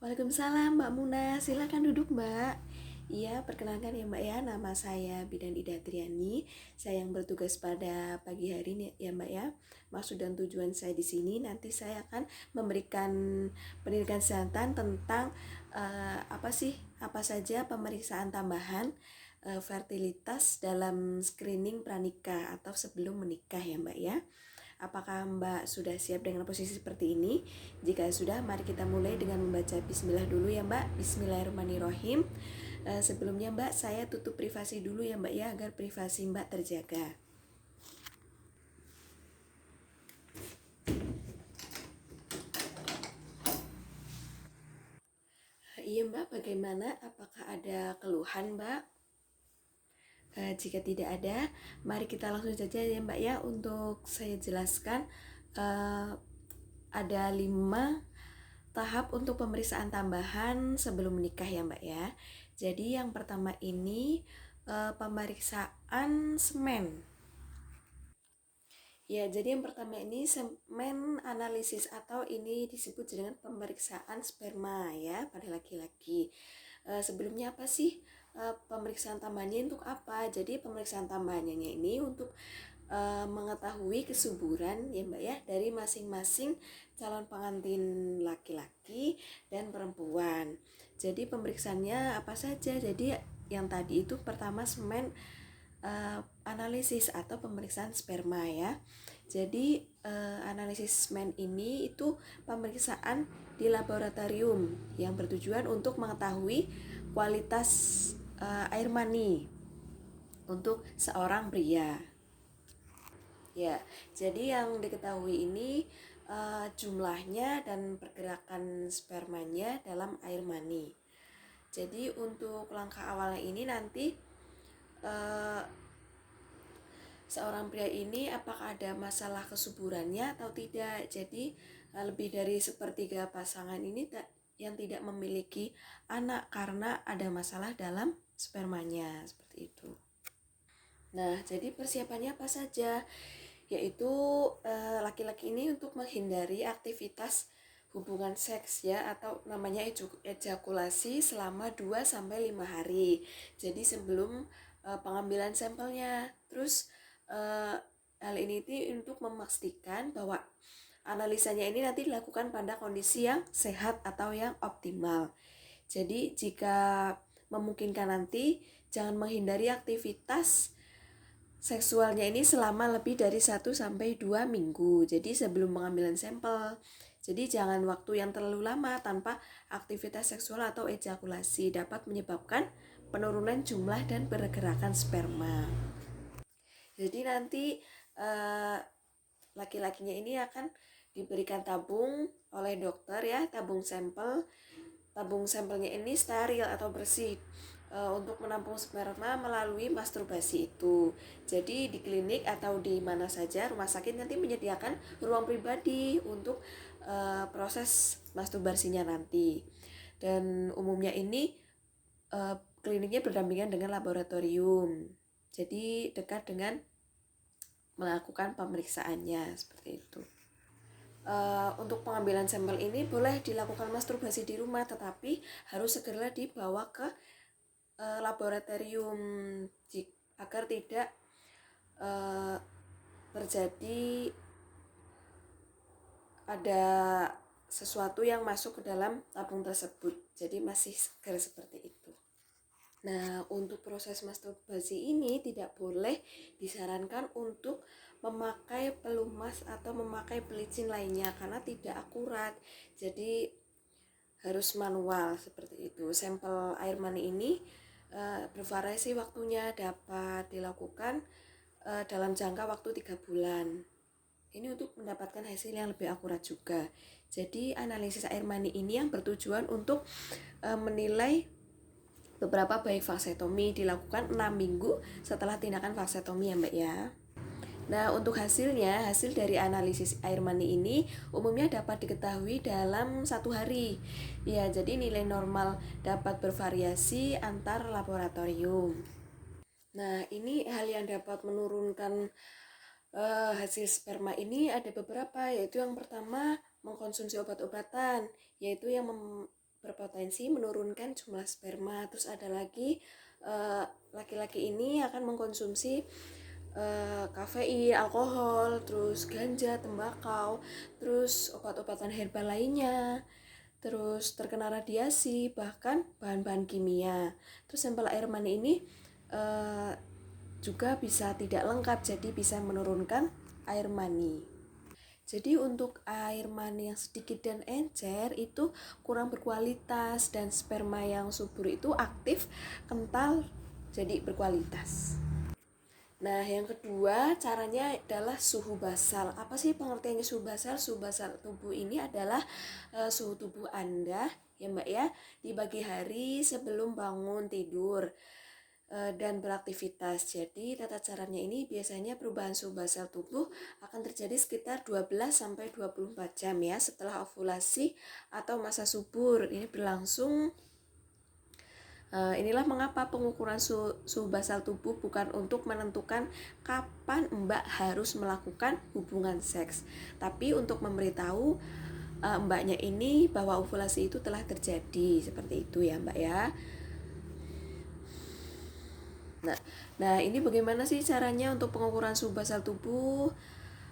Waalaikumsalam Mbak Muna, silakan duduk Mbak. Iya, perkenalkan ya Mbak ya, nama saya Bidan Ida Triani. Saya yang bertugas pada pagi hari ini ya Mbak ya. Maksud dan tujuan saya di sini nanti saya akan memberikan pendidikan kesehatan tentang apa saja pemeriksaan tambahan fertilitas dalam screening pranikah atau sebelum menikah ya Mbak ya. Apakah Mbak sudah siap dengan posisi seperti ini? Jika sudah, mari kita mulai dengan membaca bismillah dulu ya Mbak. Bismillahirrahmanirrahim. Sebelumnya Mbak, saya tutup privasi dulu ya Mbak ya, agar privasi Mbak terjaga. Iya Mbak, bagaimana? Apakah ada keluhan Mbak? Jika tidak ada, mari kita langsung saja ya Mbak ya, untuk saya jelaskan. Ada 5 tahap untuk pemeriksaan tambahan sebelum menikah ya Mbak ya. Jadi yang pertama ini pemeriksaan semen. Ya, jadi yang pertama ini semen analisis atau ini disebut dengan pemeriksaan sperma ya pada laki-laki. Sebelumnya apa sih pemeriksaan tambahannya untuk apa? Jadi pemeriksaan tambahannya ini untuk mengetahui kesuburan ya Mbak ya dari masing-masing calon pengantin laki-laki dan perempuan. Jadi pemeriksaannya apa saja? Jadi yang tadi itu pertama semen analisis atau pemeriksaan sperma ya. Jadi analisis semen ini itu pemeriksaan di laboratorium yang bertujuan untuk mengetahui kualitas air mani untuk seorang pria. Ya, jadi yang diketahui ini jumlahnya dan pergerakan spermanya dalam air mani. Jadi untuk langkah awalnya ini nanti seorang pria ini apakah ada masalah kesuburannya atau tidak. Jadi lebih dari sepertiga pasangan ini yang tidak memiliki anak karena ada masalah dalam spermanya seperti itu. Nah, jadi persiapannya apa saja? Yaitu laki-laki ini untuk menghindari aktivitas hubungan seks ya, atau namanya ejakulasi selama 2-5 hari. Jadi sebelum pengambilan sampelnya. Terus hal ini untuk memastikan bahwa analisanya ini nanti dilakukan pada kondisi yang sehat atau yang optimal. Jadi jika memungkinkan nanti jangan menghindari aktivitas seksualnya ini selama lebih dari 1-2 minggu. Jadi sebelum pengambilan sampel. Jadi jangan waktu yang terlalu lama tanpa aktivitas seksual atau ejakulasi dapat menyebabkan penurunan jumlah dan pergerakan sperma. Jadi nanti laki-lakinya ini akan diberikan tabung oleh dokter ya, tabung sampel. Tabung sampelnya ini steril atau bersih untuk menampung sperma melalui masturbasi itu. Jadi di klinik atau di mana saja rumah sakit nanti menyediakan ruang pribadi untuk proses masturbasinya nanti. Dan umumnya ini kliniknya berdampingan dengan laboratorium. Jadi dekat dengan melakukan pemeriksaannya seperti itu. Untuk pengambilan sampel ini boleh dilakukan masturbasi di rumah, tetapi harus segera dibawa ke laboratorium agar tidak terjadi ada sesuatu yang masuk ke dalam tabung tersebut. Jadi masih segar seperti itu. Nah, untuk proses masturbasi ini tidak boleh disarankan untuk memakai pelumas atau memakai pelicin lainnya karena tidak akurat. Jadi harus manual seperti itu. Sampel air mani ini bervariasi waktunya, dapat dilakukan dalam jangka waktu 3 bulan. Ini untuk mendapatkan hasil yang lebih akurat juga. Jadi analisis air mani ini yang bertujuan untuk menilai beberapa baik vaksetomi dilakukan 6 minggu setelah tindakan vaksetomi ya Mbak ya. Nah, untuk hasil dari analisis air mani ini umumnya dapat diketahui dalam 1 hari. Ya, jadi nilai normal dapat bervariasi antar laboratorium. Nah, ini hal yang dapat menurunkan hasil sperma ini ada beberapa, yaitu yang pertama mengkonsumsi obat-obatan, yaitu yang berpotensi menurunkan jumlah sperma. Terus ada lagi laki-laki ini akan mengkonsumsi kafein, alkohol, terus ganja, tembakau, terus obat-obatan herbal lainnya, terus terkena radiasi, bahkan bahan-bahan kimia. Terus sampel air mani ini juga bisa tidak lengkap, jadi bisa menurunkan air mani. Jadi untuk air mani yang sedikit dan encer itu kurang berkualitas, dan sperma yang subur itu aktif, kental, jadi berkualitas. Nah, yang kedua caranya adalah suhu basal. Apa sih pengertiannya suhu basal? Suhu basal tubuh ini adalah suhu tubuh Anda ya Mbak ya, di pagi hari sebelum bangun tidur dan beraktivitas. Jadi tata caranya ini biasanya perubahan suhu basal tubuh akan terjadi sekitar 12 sampai 24 jam ya setelah ovulasi atau masa subur. Ini berlangsung. Inilah mengapa pengukuran suhu basal tubuh bukan untuk menentukan kapan Mbak harus melakukan hubungan seks, tapi untuk memberitahu Mbaknya ini bahwa ovulasi itu telah terjadi. Seperti itu ya Mbak ya. Nah, ini bagaimana sih caranya untuk pengukuran suhu basal tubuh?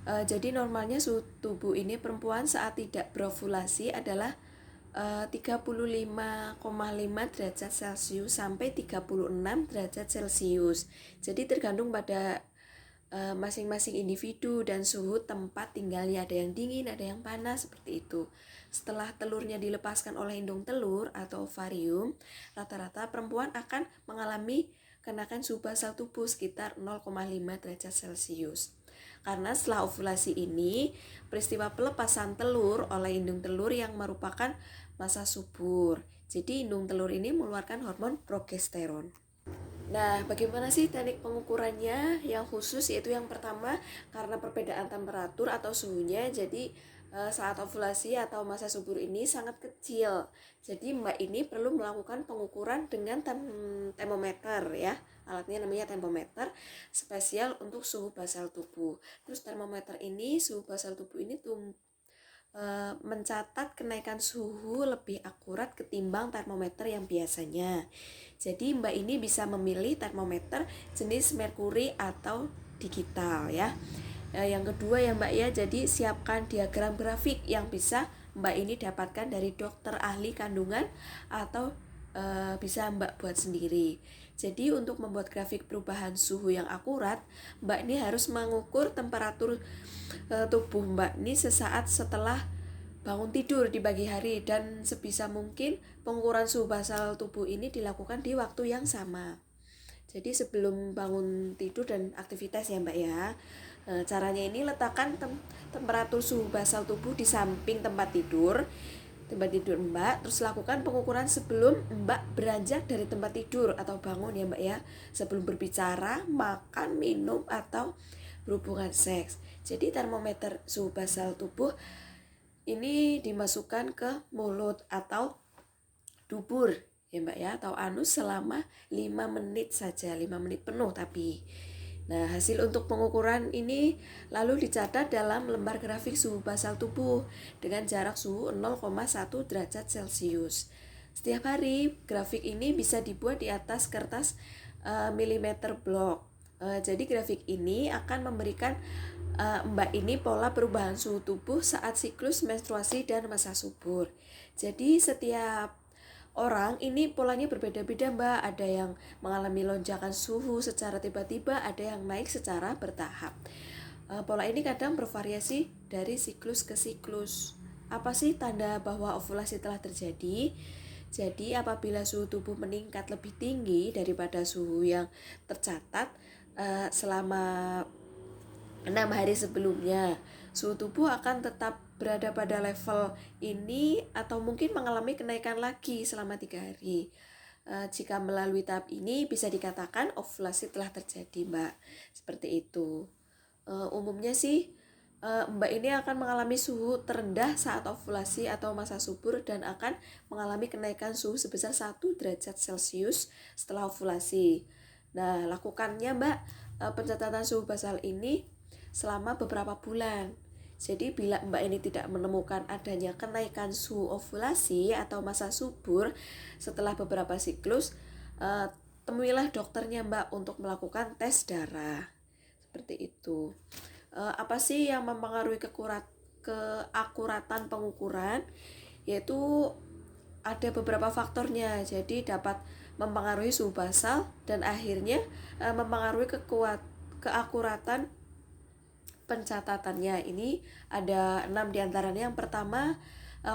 Jadi normalnya suhu tubuh ini perempuan saat tidak berovulasi adalah 35,5 derajat Celcius sampai 36 derajat Celcius. Jadi tergantung pada masing-masing individu dan suhu tempat tinggalnya, ada yang dingin, ada yang panas, seperti itu. Setelah telurnya dilepaskan oleh indung telur atau ovarium, rata-rata perempuan akan mengalami kenaikan suhu basal tubuh sekitar 0,5 derajat Celcius. Karena setelah ovulasi ini, peristiwa pelepasan telur oleh indung telur yang merupakan masa subur. Jadi indung telur ini mengeluarkan hormon progesteron. Nah, bagaimana sih teknik pengukurannya yang khusus? Yaitu yang pertama, karena perbedaan temperatur atau suhunya, jadi saat ovulasi atau masa subur ini sangat kecil. Jadi Mbak ini perlu melakukan pengukuran dengan termometer ya. Alatnya namanya termometer spesial untuk suhu basal tubuh. Terus termometer ini, suhu basal tubuh ini mencatat kenaikan suhu lebih akurat ketimbang termometer yang biasanya. Jadi Mbak ini bisa memilih termometer jenis merkuri atau digital ya. Yang kedua ya Mbak ya, jadi siapkan diagram grafik yang bisa Mbak ini dapatkan dari dokter ahli kandungan atau bisa Mbak buat sendiri. Jadi untuk membuat grafik perubahan suhu yang akurat, Mbak ini harus mengukur temperatur tubuh Mbak ini sesaat setelah bangun tidur di pagi hari, dan sebisa mungkin pengukuran suhu basal tubuh ini dilakukan di waktu yang sama. Jadi sebelum bangun tidur dan aktivitas ya Mbak ya. Caranya ini letakkan temperatur suhu basal tubuh di samping tempat tidur Mbak, terus lakukan pengukuran sebelum Mbak beranjak dari tempat tidur atau bangun ya Mbak ya, sebelum berbicara, makan, minum, atau berhubungan seks. Jadi termometer suhu basal tubuh ini dimasukkan ke mulut atau dubur ya Mbak ya, atau anus selama 5 menit saja, 5 menit penuh tapi. Nah, hasil untuk pengukuran ini lalu dicatat dalam lembar grafik suhu basal tubuh dengan jarak suhu 0,1 derajat Celcius. Setiap hari, grafik ini bisa dibuat di atas kertas milimeter blok. Jadi grafik ini akan memberikan Mbak ini pola perubahan suhu tubuh saat siklus menstruasi dan masa subur. Jadi setiap orang ini polanya berbeda-beda Mbak. Ada yang mengalami lonjakan suhu secara tiba-tiba, ada yang naik secara bertahap. Pola ini kadang bervariasi dari siklus ke siklus. Apa sih tanda bahwa ovulasi telah terjadi? Jadi apabila suhu tubuh meningkat lebih tinggi daripada suhu yang tercatat selama 6 hari sebelumnya, suhu tubuh akan tetap berada pada level ini atau mungkin mengalami kenaikan lagi selama 3 hari. Jika melalui tahap ini bisa dikatakan ovulasi telah terjadi Mbak. Seperti itu. Umumnya sih Mbak ini akan mengalami suhu terendah saat ovulasi atau masa subur dan akan mengalami kenaikan suhu sebesar 1 derajat Celcius setelah ovulasi. Nah, lakukannya Mbak pencatatan suhu basal ini selama beberapa bulan. Jadi bila Mbak ini tidak menemukan adanya kenaikan suhu ovulasi atau masa subur setelah beberapa siklus, temuilah dokternya Mbak untuk melakukan tes darah. Seperti itu. Apa sih yang mempengaruhi keakuratan pengukuran? Yaitu ada beberapa faktornya. Jadi dapat mempengaruhi suhu basal dan akhirnya mempengaruhi keakuratan pencatatannya. Ini ada 6 diantaranya. Yang pertama,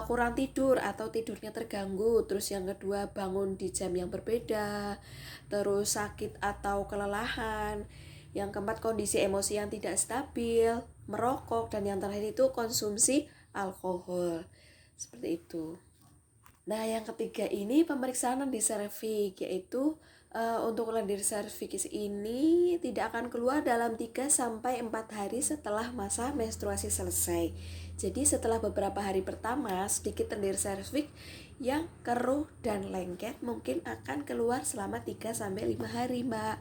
kurang tidur atau tidurnya terganggu. Terus yang kedua, bangun di jam yang berbeda. Terus sakit atau kelelahan. Yang keempat, kondisi emosi yang tidak stabil, merokok, dan yang terakhir itu konsumsi alkohol. Seperti itu. Nah, yang ketiga ini pemeriksaan lendir serviks, yaitu untuk lendir serviks ini tidak akan keluar dalam 3-4 hari setelah masa menstruasi selesai. Jadi setelah beberapa hari pertama, sedikit lendir serviks yang keruh dan lengket mungkin akan keluar selama 3-5 hari, Mbak.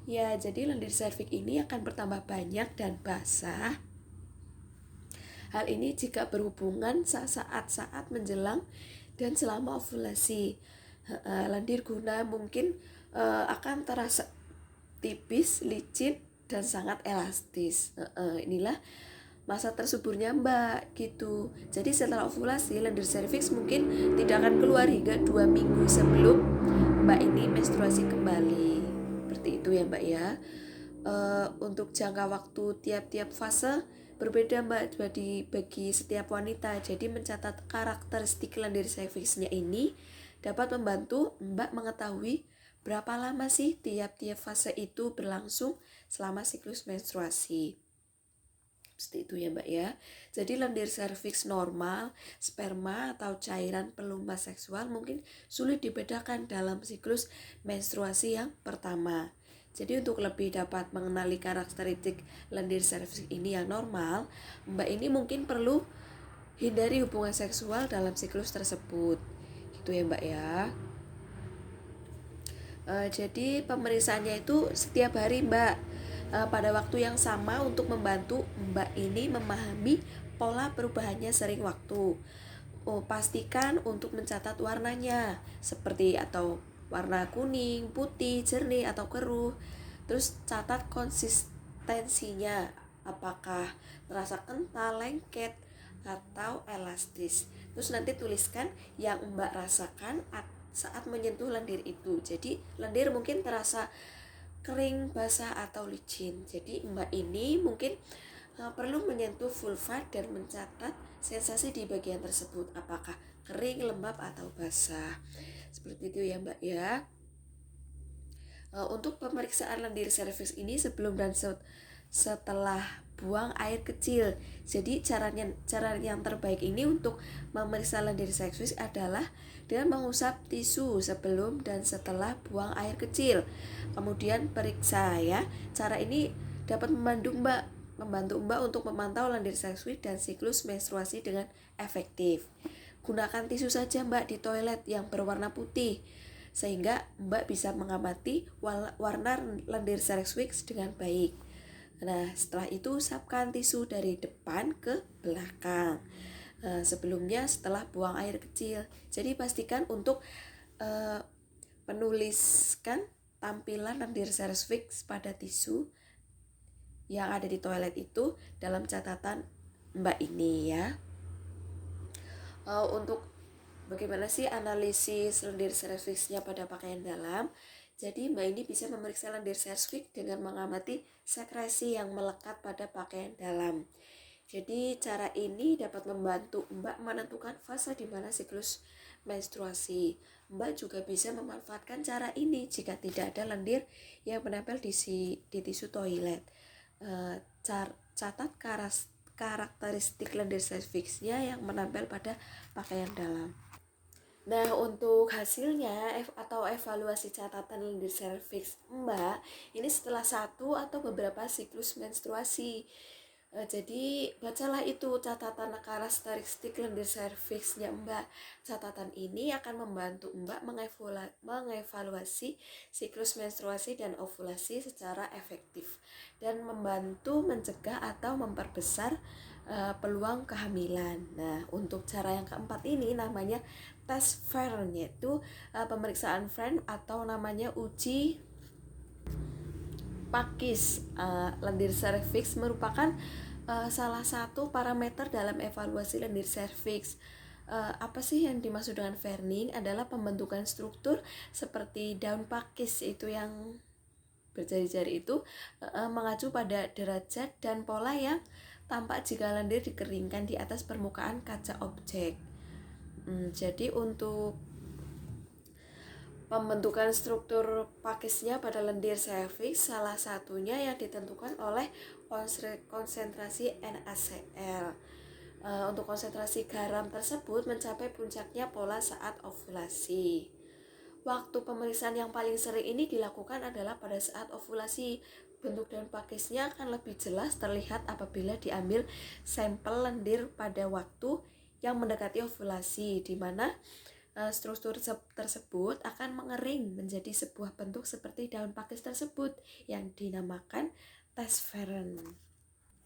Ya, jadi lendir serviks ini akan bertambah banyak dan basah. Hal ini jika berhubungan saat-saat menjelang dan selama ovulasi. Lendir guna mungkin akan terasa tipis, licin, dan sangat elastis. Inilah masa tersuburnya Mbak, gitu. Jadi setelah ovulasi, lendir serviks mungkin tidak akan keluar hingga 2 minggu sebelum Mbak ini menstruasi kembali. Seperti itu ya Mbak ya. Untuk jangka waktu tiap-tiap fase berbeda Mbak bagi setiap wanita. Jadi mencatat karakteristik lendir serviksnya ini dapat membantu Mbak mengetahui berapa lama sih tiap-tiap fase itu berlangsung selama siklus menstruasi. Seperti itu ya Mbak ya. Jadi lendir serviks normal, sperma atau cairan pelumas seksual mungkin sulit dibedakan dalam siklus menstruasi yang pertama. Jadi untuk lebih dapat mengenali karakteristik lendir serviks ini yang normal, Mbak ini mungkin perlu hindari hubungan seksual dalam siklus tersebut. Gitu ya Mbak ya. Jadi pemeriksaannya itu setiap hari Mbak, pada waktu yang sama untuk membantu Mbak ini memahami pola perubahannya sering waktu. Pastikan untuk mencatat warnanya seperti atau warna kuning, putih, jernih atau keruh. Terus catat konsistensinya, apakah terasa kental, lengket atau elastis. Terus nanti tuliskan yang Mbak rasakan saat menyentuh lendir itu. Jadi lendir mungkin terasa kering, basah atau licin. Jadi Mbak ini mungkin perlu menyentuh vulva dan mencatat sensasi di bagian tersebut, apakah kering, lembab atau basah. Seperti itu ya Mbak ya. Untuk pemeriksaan lendir serviks ini sebelum dan setelah buang air kecil. Jadi cara yang terbaik ini untuk memeriksa lendir serviks adalah dengan mengusap tisu sebelum dan setelah buang air kecil. Kemudian periksa ya. Cara ini dapat membantu Mbak untuk memantau lendir serviks dan siklus menstruasi dengan efektif. Gunakan tisu saja Mbak di toilet yang berwarna putih sehingga Mbak bisa mengamati warna lendir serviks dengan baik. Nah, setelah itu usapkan tisu dari depan ke belakang. Sebelumnya setelah buang air kecil. Jadi pastikan untuk menuliskan tampilan lendir serviks pada tisu yang ada di toilet itu dalam catatan Mbak ini ya. Untuk bagaimana sih analisis lendir serviksnya pada pakaian dalam? Jadi Mbak ini bisa memeriksa lendir serviks dengan mengamati sekresi yang melekat pada pakaian dalam. Jadi cara ini dapat membantu Mbak menentukan fase di mana siklus menstruasi. Mbak juga bisa memanfaatkan cara ini jika tidak ada lendir yang menempel di tisu toilet. Catat karakteristik lendir serviksnya yang menempel pada pakaian dalam. Nah, untuk hasilnya atau evaluasi catatan lendir serviks Mbak, ini setelah 1 atau beberapa siklus menstruasi. Jadi bacalah itu catatan karakteristik lendir serviksnya Mbak. Catatan ini akan membantu Mbak mengevaluasi siklus menstruasi dan ovulasi secara efektif dan membantu mencegah atau memperbesar peluang kehamilan. Nah, untuk cara yang keempat ini namanya tes Fern, yaitu pemeriksaan Fern atau namanya uji pakis lendir serviks, merupakan salah satu parameter dalam evaluasi lendir serviks. Apa sih yang dimaksud dengan Ferning? Adalah pembentukan struktur seperti daun pakis itu yang berjari-jari itu mengacu pada derajat dan pola yang tampak jika lendir dikeringkan di atas permukaan kaca objek. Jadi untuk pembentukan struktur pakisnya pada lendir serviks salah satunya yang ditentukan oleh konsentrasi NaCl. Untuk konsentrasi garam tersebut mencapai puncaknya pola saat ovulasi. Waktu pemeriksaan yang paling sering ini dilakukan adalah pada saat ovulasi. Bentuk daun pakisnya akan lebih jelas terlihat apabila diambil sampel lendir pada waktu yang mendekati ovulasi, di mana struktur tersebut akan mengering menjadi sebuah bentuk seperti daun pakis tersebut yang dinamakan tes Feren.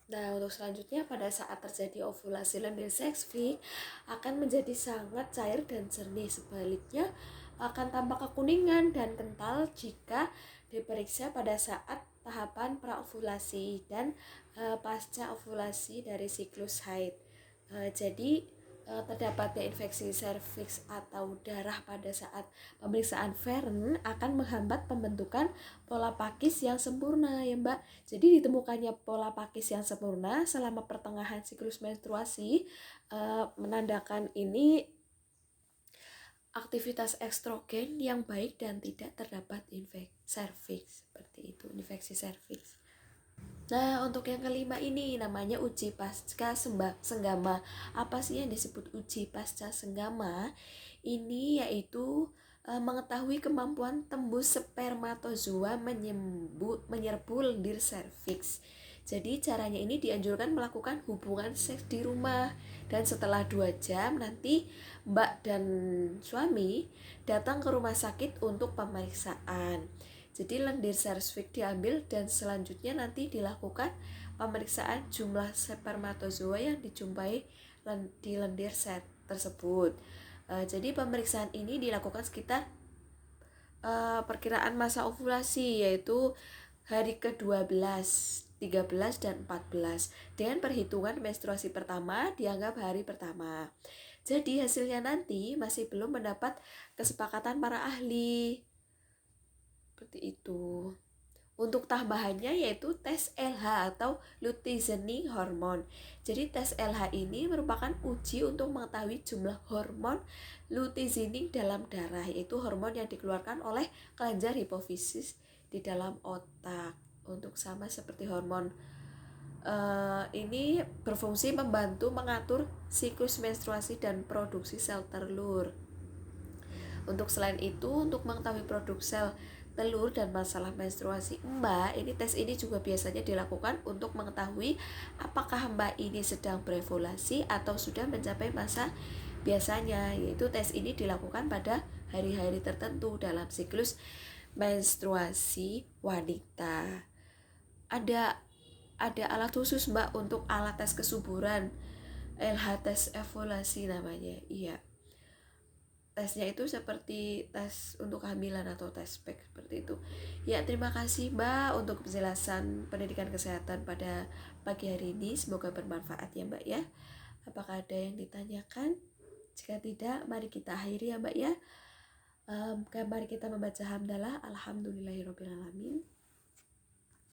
Nah, untuk selanjutnya pada saat terjadi ovulasi lendir serviks akan menjadi sangat cair dan jernih. Sebaliknya akan tampak kekuningan dan kental jika diperiksa pada saat tahapan praovulasi dan pasca ovulasi dari siklus haid. Jadi terdapatnya infeksi serviks atau darah pada saat pemeriksaan Feren akan menghambat pembentukan pola pakis yang sempurna ya Mbak. Jadi ditemukannya pola pakis yang sempurna selama pertengahan siklus menstruasi menandakan ini aktivitas estrogen yang baik dan tidak terdapat infeksi serviks, seperti itu, infeksi serviks. Nah, untuk yang kelima ini namanya uji pasca senggama. Apa sih yang disebut uji pasca senggama? Ini yaitu mengetahui kemampuan tembus spermatozoa menyerbu lendir serviks. Jadi caranya ini dianjurkan melakukan hubungan seks di rumah, dan setelah 2 jam nanti Mbak dan suami datang ke rumah sakit untuk pemeriksaan. Jadi lendir serviks diambil dan selanjutnya nanti dilakukan pemeriksaan jumlah spermatozoa yang dijumpai di lendir tersebut. Jadi pemeriksaan ini dilakukan sekitar perkiraan masa ovulasi, yaitu hari ke-12, 13, dan 14. Dengan perhitungan menstruasi pertama dianggap hari pertama. Jadi hasilnya nanti masih belum mendapat kesepakatan para ahli. Seperti itu. Untuk tambahannya yaitu tes LH atau luteinizing hormone. Jadi tes LH ini merupakan uji untuk mengetahui jumlah hormon luteinizing dalam darah, yaitu hormon yang dikeluarkan oleh kelenjar hipofisis di dalam otak. Untuk sama seperti hormon ini berfungsi membantu mengatur siklus menstruasi dan produksi sel telur. Untuk selain itu, untuk mengetahui produksi sel telur dan masalah menstruasi Mbak, ini tes ini juga biasanya dilakukan untuk mengetahui apakah Mbak ini sedang berovulasi atau sudah mencapai masa biasanya, yaitu tes ini dilakukan pada hari-hari tertentu dalam siklus menstruasi wanita. Ada alat khusus Mbak untuk alat tes kesuburan, LH tes ovulasi namanya. Iya. Tesnya itu seperti tes untuk kehamilan atau tes pack seperti itu. Ya, terima kasih Mbak untuk penjelasan pendidikan kesehatan pada pagi hari ini. Semoga bermanfaat ya Mbak ya. Apakah ada yang ditanyakan? Jika tidak, mari kita akhiri ya Mbak ya. Mari kita membaca hamdalah. Alhamdulillahirobbilalamin.